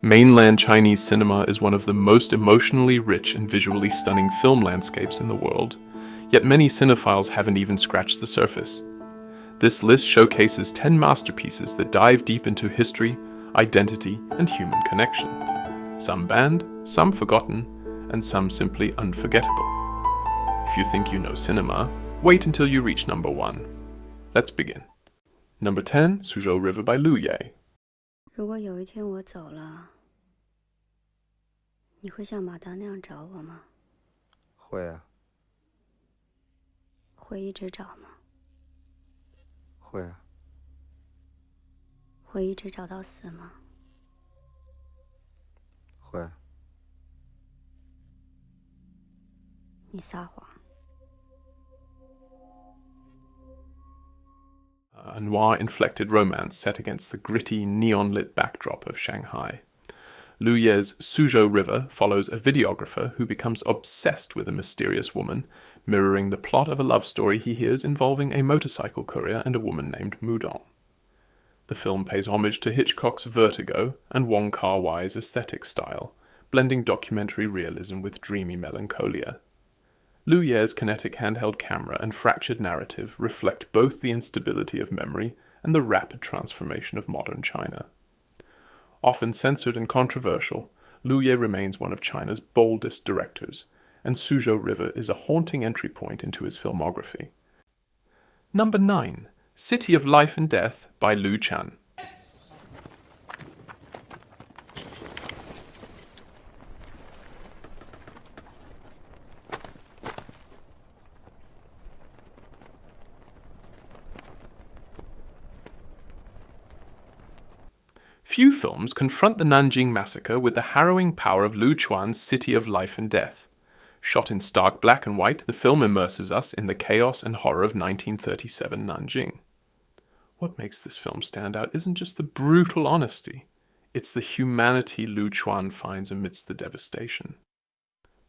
Mainland Chinese cinema is one of the most emotionally rich and visually stunning film landscapes in the world, yet many cinephiles haven't even scratched the surface. This list showcases 10 masterpieces that dive deep into history, identity, and human connection. Some banned, some forgotten, and some simply unforgettable. If you think you know cinema, wait until you reach number 1. Let's begin. Number 10, Suzhou River by Liu Ye. 如果有一天我走了，你会像马达那样找我吗？会啊，会一直找吗？会啊，会一直找到死吗？会啊。你撒谎。A noir-inflected romance set against the gritty, neon-lit backdrop of Shanghai. Liu Ye's Suzhou River follows a videographer who becomes obsessed with a mysterious woman, mirroring the plot of a love story he hears involving a motorcycle courier and a woman named Mudong. The film pays homage to Hitchcock's Vertigo and Wong Kar-wai's aesthetic style, blending documentary realism with dreamy melancholia. Liu Ye's kinetic handheld camera and fractured narrative reflect both the instability of memory and the rapid transformation of modern China. Often censored and controversial, Liu Ye remains one of China's boldest directors, and Suzhou River is a haunting entry point into his filmography. Number 9, City of Life and Death by Liu Chan. Few films confront the Nanjing massacre with the harrowing power of Liu Chuan's City of Life and Death. Shot in stark black and white, the film immerses us in the chaos and horror of 1937 Nanjing. What makes this film stand out isn't just the brutal honesty, it's the humanity Liu Chuan finds amidst the devastation.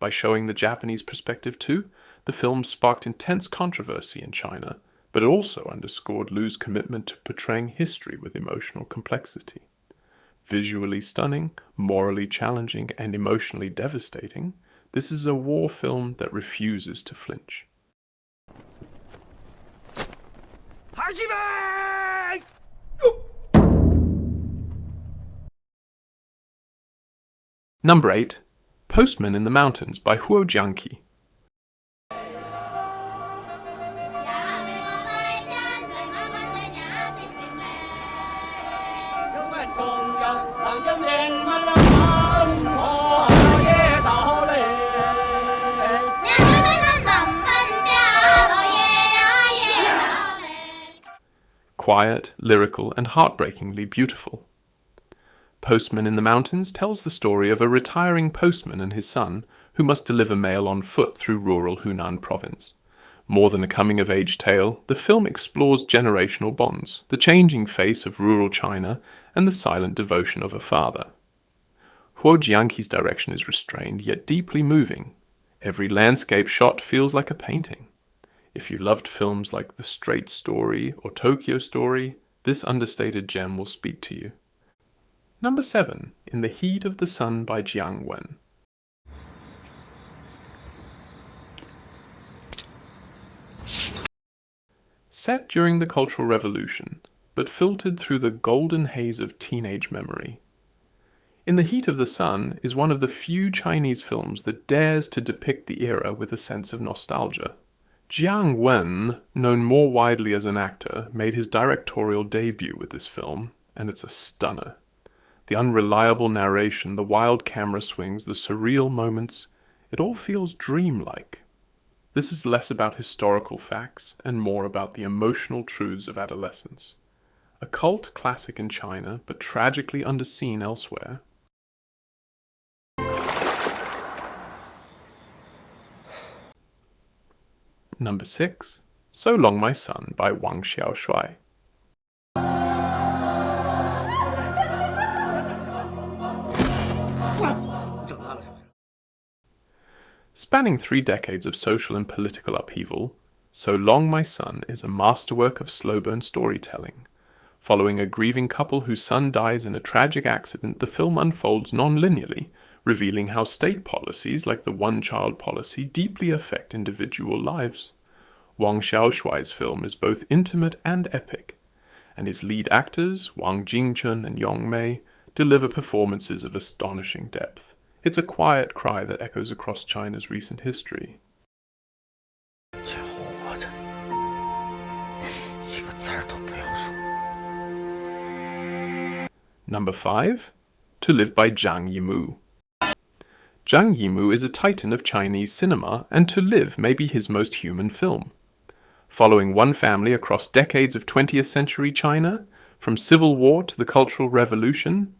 By showing the Japanese perspective too, the film sparked intense controversy in China, but it also underscored Liu's commitment to portraying history with emotional complexity. Visually stunning, morally challenging, and emotionally devastating, this is a war film that refuses to flinch. Number 8, Postmen in the Mountains by Jiang Wen. Quiet, lyrical, and heartbreakingly beautiful. Postmen in the Mountains tells the story of a retiring postman and his son who must deliver mail on foot through rural Hunan province. More than a coming-of-age tale, the film explores generational bonds, the changing face of rural China, and the silent devotion of a father. Jiang Wen's direction is restrained yet deeply moving. Every landscape shot feels like a painting. If you loved films like The Straight Story or Tokyo Story, this understated gem will speak to you. Number 7, In the Heat of the Sun by Jiang Wen. Set during the Cultural Revolution, but filtered through the golden haze of teenage memory. In the Heat of the Sun is one of the few Chinese films that dares to depict the era with a sense of nostalgia. Jiang Wen, known more widely as an actor, made his directorial debut with this film, and it's a stunner. The unreliable narration, the wild camera swings, the surreal moments, it all feels dreamlike. This is less about historical facts and more about the emotional truths of adolescence. A cult classic in China, but tragically underseen elsewhere. Number 6, So Long My Son by Wang Xiaoshuai. Spanning 3 decades of social and political upheaval, So Long My Son is a masterwork of slow-burn storytelling, Following a grieving couple whose son dies in a tragic accident, the film unfolds non-linearly, revealing how state policies like the one-child policy deeply affect individual lives. Wang Xiaoshuai's film is both intimate and epic, and his lead actors, Wang Jingchen and Yong Mei, deliver performances of astonishing depth. It's a quiet cry that echoes across China's recent history. Number 5. To Live by Zhang Yimou. Zhang Yimou is a titan of Chinese cinema, and To Live may be his most human film. Following one family across decades of 20th century China, from civil war to the Cultural Revolution,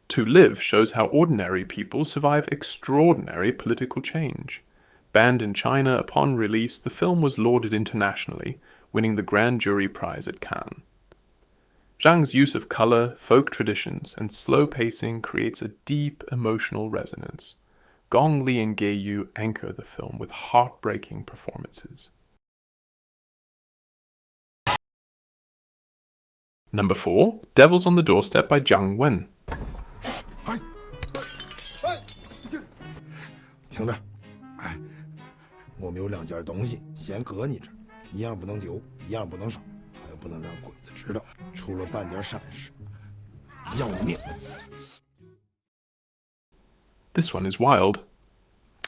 To Live shows how ordinary people survive extraordinary political change. Banned in China upon release, the film was lauded internationally, winning the Grand Jury Prize at Cannes. Zhang's use of color, folk traditions, and slow pacing creates a deep emotional resonance. Gong Li and Ge Yu anchor the film with heartbreaking performances. Number 4. Devils on the Doorstep by Jiang Wen. 听着，哎，我们有2件东西，先搁你这儿，一样不能丢，一样不能少，还有不能让鬼子知道，出了半点闪失，要命。 This one is wild.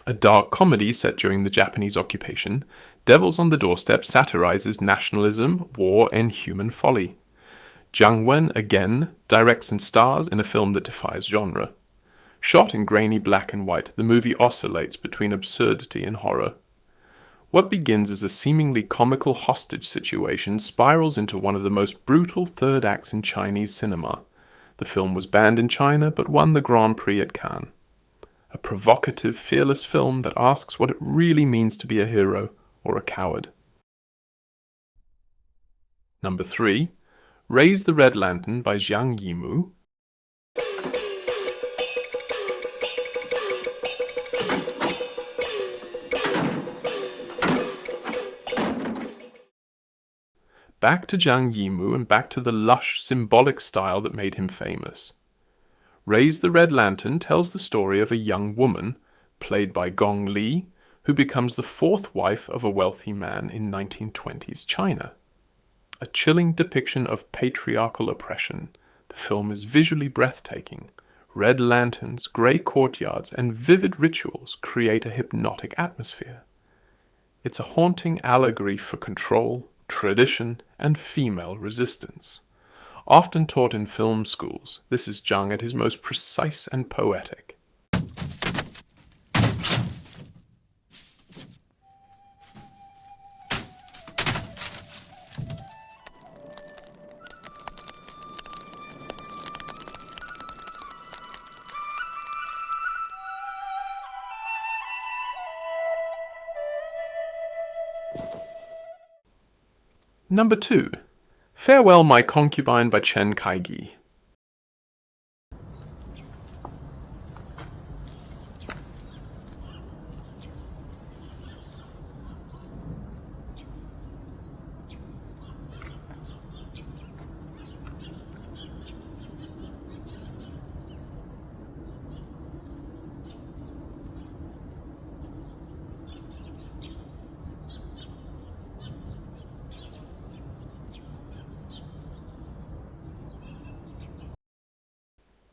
A dark comedy set during the Japanese occupation, Devils on the Doorstep satirizes nationalism, war, and human folly. Jiang Wen again directs and stars in a film that defies genre. Shot in grainy black and white, the movie oscillates between absurdity and horror. What begins as a seemingly comical hostage situation spirals into one of the most brutal third acts in Chinese cinema. The film was banned in China but won the Grand Prix at Cannes. A provocative, fearless film that asks what it really means to be a hero or a coward. Number 3. Raise the Red Lantern by Zhang Yimou. Back to Zhang Yimou and back to the lush, symbolic style that made him famous. Raise the Red Lantern tells the story of a young woman, played by Gong Li, who becomes the 4th wife of a wealthy man in 1920s China. A chilling depiction of patriarchal oppression, the film is visually breathtaking. Red lanterns, grey courtyards, and vivid rituals create a hypnotic atmosphere. It's a haunting allegory for control, tradition, and female resistance. Often taught in film schools, this is Zhang at his most precise and poetic. Number 2. Farewell, My Concubine by Chen Kaige.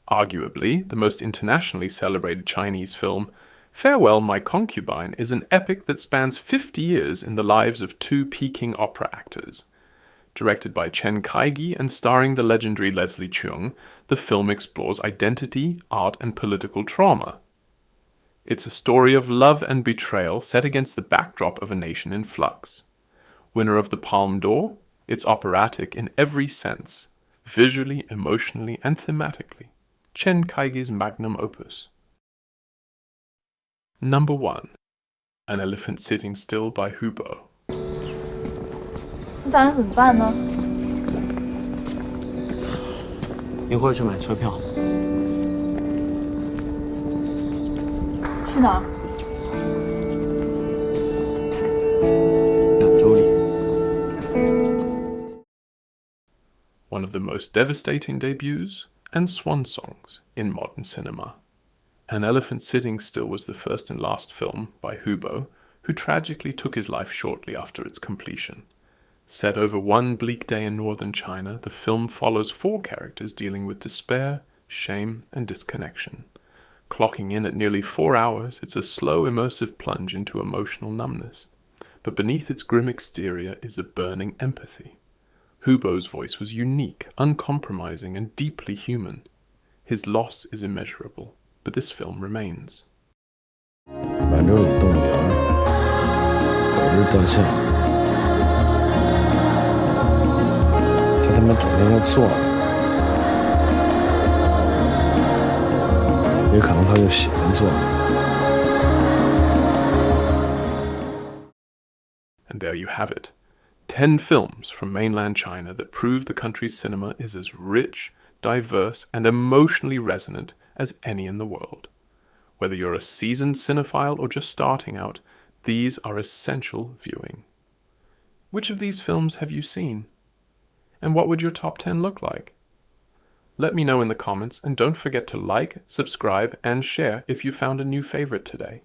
Arguably the most internationally celebrated Chinese film, Farewell, My Concubine is an epic that spans 50 years in the lives of 2 Peking opera actors. Directed by Chen Kaige and starring the legendary Leslie Cheung, the film explores identity, art, and political trauma. It's a story of love and betrayal set against the backdrop of a nation in flux. Winner of the Palme d'Or, it's operatic in every sense, visually, emotionally, and thematically. Chen Kaige's magnum opus. Number 1. An Elephant Sitting Still by Hu Bo. 你打算怎么办呢？一会儿去买车票。去哪儿？ 2周里。one of the most devastating debuts and swan songs in modern cinema. An Elephant Sitting Still was the first and last film by Hubo, who tragically took his life shortly after its completion. Set over one bleak day in northern China, the film follows 4 characters dealing with despair, shame, and disconnection. Clocking in at nearly 4 hours, it's a slow, immersive plunge into emotional numbness. But beneath its grim exterior is a burning empathy. Hubo's voice was unique, uncompromising, and deeply human. His loss is immeasurable, but this film remains. 满洲里动物园有只大象，它他妈整天就坐着，也可能它就喜欢坐着。 And there you have it. 10 films from mainland China that prove the country's cinema is as rich, diverse, and emotionally resonant as any in the world. Whether you're a seasoned cinephile or just starting out, these are essential viewing. Which of these films have you seen? And what would your top 10 look like? Let me know in the comments, and don't forget to like, subscribe, and share if you found a new favorite today.